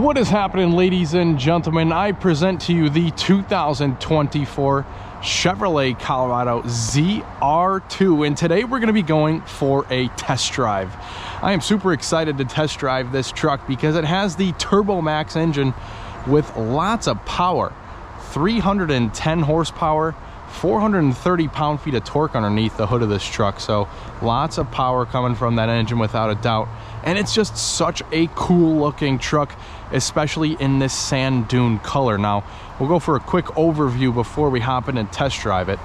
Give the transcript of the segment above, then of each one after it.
What is happening, ladies and gentlemen? I present to you the 2024 Chevrolet Colorado ZR2, and today we're going to be going for a test drive. I am super excited to test drive this truck because it has the Turbo Max engine with lots of power, 310 horsepower, 430 pound-feet of torque underneath the hood of this truck. So lots of power coming from that engine without a doubt. And it's just such a cool looking truck, especially in this sand dune color. Now, we'll go for a quick overview before we hop in and test drive it.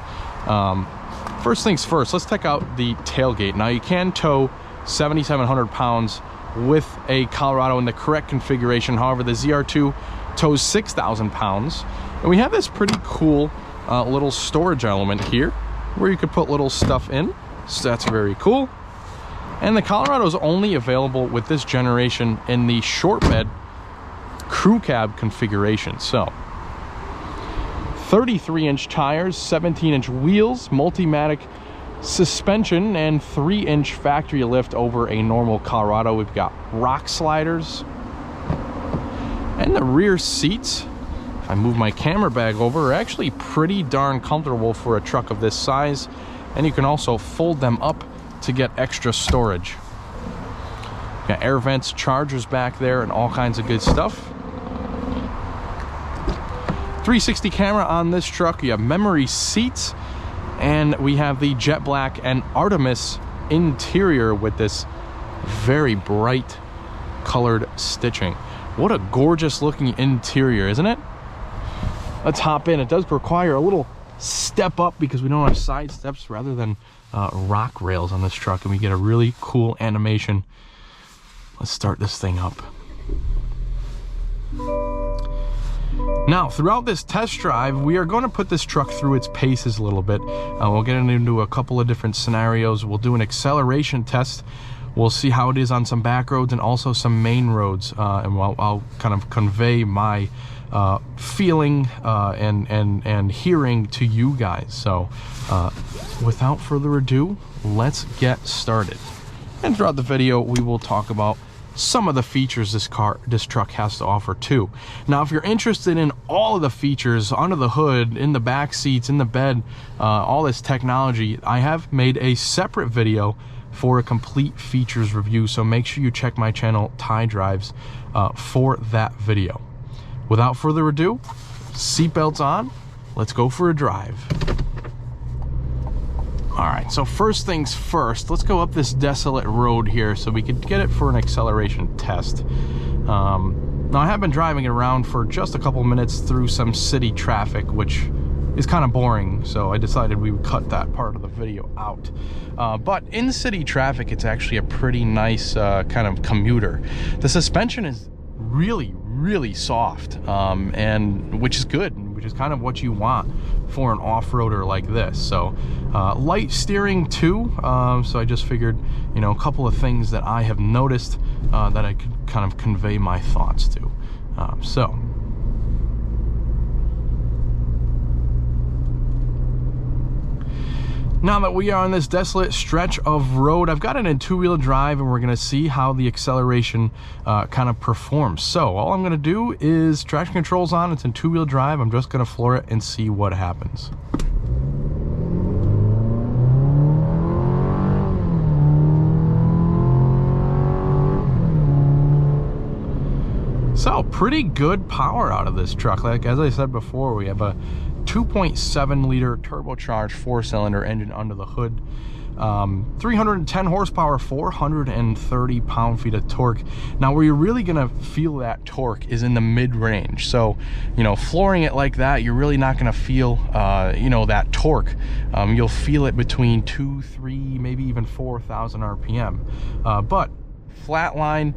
First things first, let's check out the tailgate. Now, you can tow 7,700 pounds with a Colorado in the correct configuration. However, the ZR2 tows 6,000 pounds. And we have this pretty cool little storage element here where you could put little stuff in. So that's very cool. And the Colorado is only available with this generation in the short bed crew cab configuration. So 33-inch tires, 17-inch wheels, Multimatic suspension, and 3-inch factory lift over a normal Colorado. We've got rock sliders. And the rear seats, if I move my camera bag over, are actually pretty darn comfortable for a truck of this size. And you can also fold them up to get extra storage. Got air vents, chargers back there, and all kinds of good stuff. 360 camera on this truck. You have memory seats, and we have the jet black and Artemis interior with this very bright colored stitching. What a gorgeous looking interior, isn't it? Let's hop in. It does require a little step up because we don't have side steps rather than rock rails on this truck, and we get a really cool animation. Let's start this thing up. Now, throughout this test drive, we are going to put this truck through its paces a little bit. We'll get into a couple of different scenarios. We'll do an acceleration test. We'll see how it is on some back roads and also some main roads, and I'll kind of convey my feeling and hearing to you guys. So without further ado, let's get started. And throughout the video, we will talk about some of the features this truck has to offer too. Now, if you're interested in all of the features under the hood, in the back seats, in the bed, all this technology, I have made a separate video for a complete features review, so make sure you check my channel Ty Drives for that video. Without further ado, seatbelts on, let's go for a drive. All right, so first things first, let's go up this desolate road here so we could get it for an acceleration test. Now, I have been driving it around for just a couple minutes through some city traffic, which is kind of boring, so I decided we would cut that part of the video out. But in city traffic, it's actually a pretty nice kind of commuter. The suspension is really soft, and which is good, which is kind of what you want for an off-roader like this. So light steering too, so I just figured, you know, a couple of things that I have noticed that I could kind of convey my thoughts to. So now that we are on this desolate stretch of road, I've got it in two-wheel drive, and we're going to see how the acceleration kind of performs. So all I'm going to do is traction control's on. It's in two-wheel drive. I'm just going to floor it and see what happens. So pretty good power out of this truck. Like as I said before, we have a 2.7 liter turbocharged 4-cylinder engine under the hood, 310 horsepower, 430 pound-feet of torque. Now, where you're really gonna feel that torque is in the mid-range. So, you know, flooring it like that, you're really not gonna feel, you know, that torque. You'll feel it between 2, 3, maybe even 4,000 RPM. But flatline,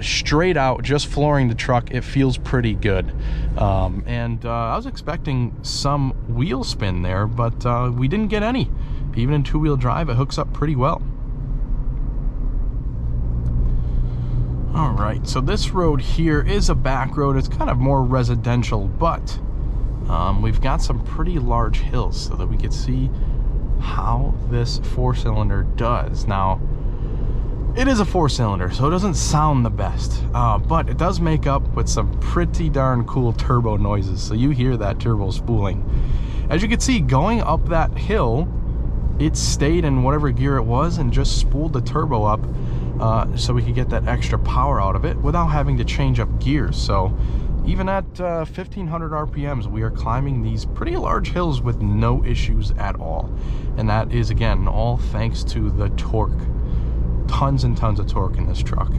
straight out, just flooring the truck, it feels pretty good. And I was expecting some wheel spin there, but we didn't get any. Even in two-wheel drive, it hooks up pretty well. All right, so this road here is a back road. It's kind of more residential, but we've got some pretty large hills so that we can see how this 4-cylinder does. Now, It is a 4-cylinder, so it doesn't sound the best, but it does make up with some pretty darn cool turbo noises. So you hear that turbo spooling. As you can see, going up that hill, it stayed in whatever gear it was and just spooled the turbo up so we could get that extra power out of it without having to change up gears. So even at 1500 RPMs, we are climbing these pretty large hills with no issues at all. And that is, again, all thanks to the torque. Tons and tons of torque in this truck.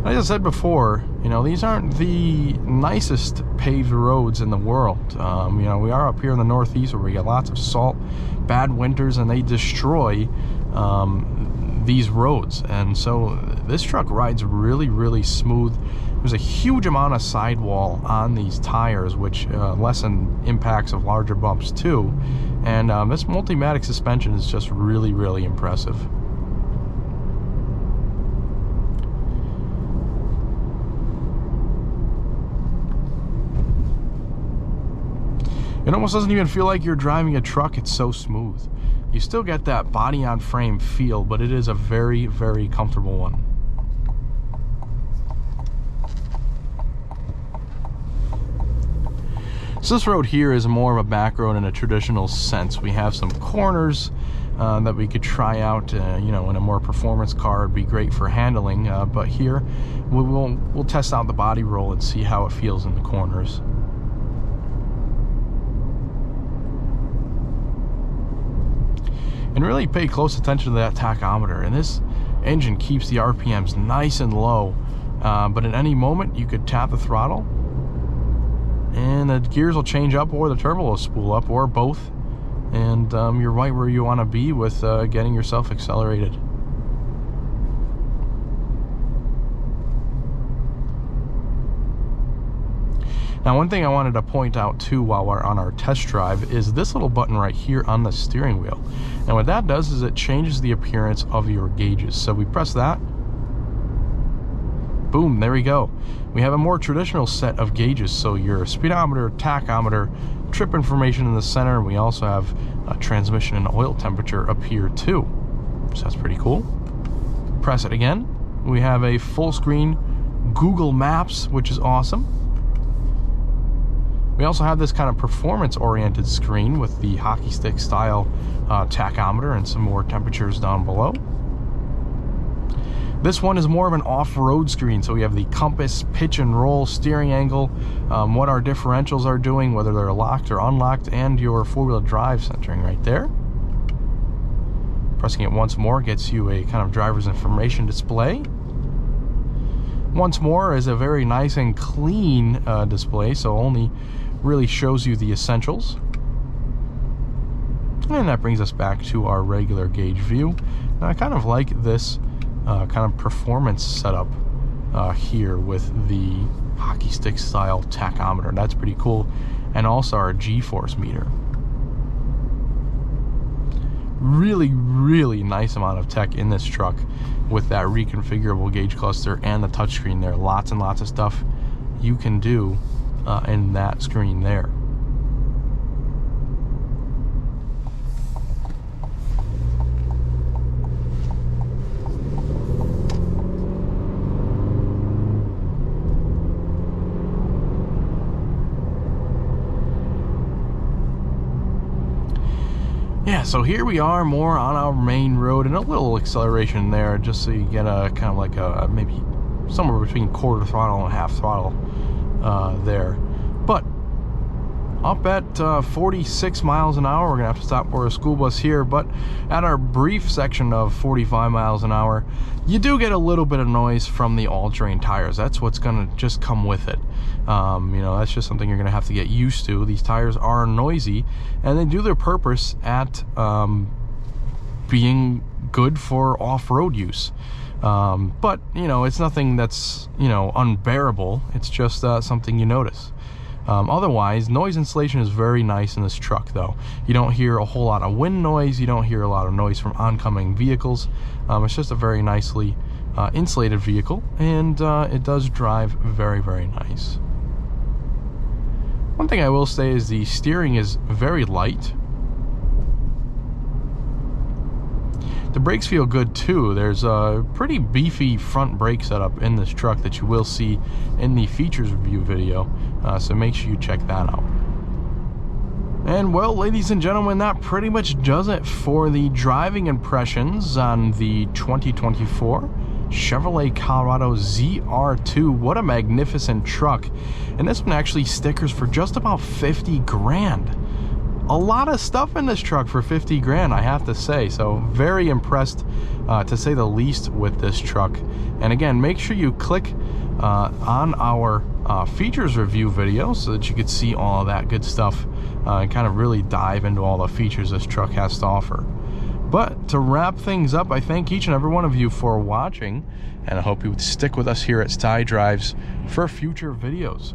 As I said before, you know, these aren't the nicest paved roads in the world. You know, we are up here in the Northeast where we get lots of salt, bad winters, and they destroy these roads. And so this truck rides really, really smooth. There's a huge amount of sidewall on these tires, which lessen impacts of larger bumps too. And this Multimatic suspension is just really, really impressive. It almost doesn't even feel like you're driving a truck. It's so smooth. You still get that body on frame feel, but it is a very, very comfortable one. So this road here is more of a back road in a traditional sense. We have some corners that we could try out, you know, in a more performance car. It'd be great for handling, but here we'll test out the body roll and see how it feels in the corners. And really pay close attention to that tachometer. And this engine keeps the RPMs nice and low, but at any moment you could tap the throttle and the gears will change up, or the turbo will spool up, or both, and you're right where you want to be with getting yourself accelerated. Now, one thing I wanted to point out too while we're on our test drive is this little button right here on the steering wheel. And what that does is it changes the appearance of your gauges. So we press that, boom, there we go. We have a more traditional set of gauges. So your speedometer, tachometer, trip information in the center. We also have a transmission and oil temperature up here too. So that's pretty cool. Press it again. We have a full screen Google Maps, which is awesome. We also have this kind of performance-oriented screen with the hockey stick style tachometer and some more temperatures down below. This one is more of an off-road screen, so we have the compass, pitch and roll, steering angle, what our differentials are doing, whether they're locked or unlocked, and your four-wheel drive centering right there. Pressing it once more gets you a kind of driver's information display. Once more is a very nice and clean display, so only really shows you the essentials. And that brings us back to our regular gauge view. Now, I kind of like this kind of performance setup here with the hockey stick style tachometer. That's pretty cool. And also our G-force meter. Really, really nice amount of tech in this truck with that reconfigurable gauge cluster and the touchscreen there. Lots and lots of stuff you can do in that screen there. Yeah, so here we are more on our main road, and a little acceleration there just so you get a kind of like a maybe somewhere between quarter throttle and half throttle there. But up at 46 miles an hour, we're gonna have to stop for a school bus here, but at our brief section of 45 miles an hour, you do get a little bit of noise from the all-terrain tires. That's what's gonna just come with it. You know, that's just something you're gonna have to get used to. These tires are noisy, and they do their purpose at being good for off-road use. But, you know, it's nothing that's, you know, unbearable. It's just something you notice. Otherwise, noise insulation is very nice in this truck, though. You don't hear a whole lot of wind noise. You don't hear a lot of noise from oncoming vehicles. It's just a very nicely insulated vehicle, and it does drive very, very nice. One thing I will say is the steering is very light. The brakes feel good too. There's a pretty beefy front brake setup in this truck that you will see in the features review video, so make sure you check that out. And well, ladies and gentlemen, that pretty much does it for the driving impressions on the 2024 Chevrolet Colorado ZR2. What a magnificent truck. And this one actually stickers for just about 50 grand. A lot of stuff in this truck for 50 grand, I have to say. So very impressed, to say the least, with this truck. And again, make sure you click on our features review video so that you could see all of that good stuff and kind of really dive into all the features this truck has to offer. But to wrap things up, I thank each and every one of you for watching, and I hope you would stick with us here at Sty Drives for future videos.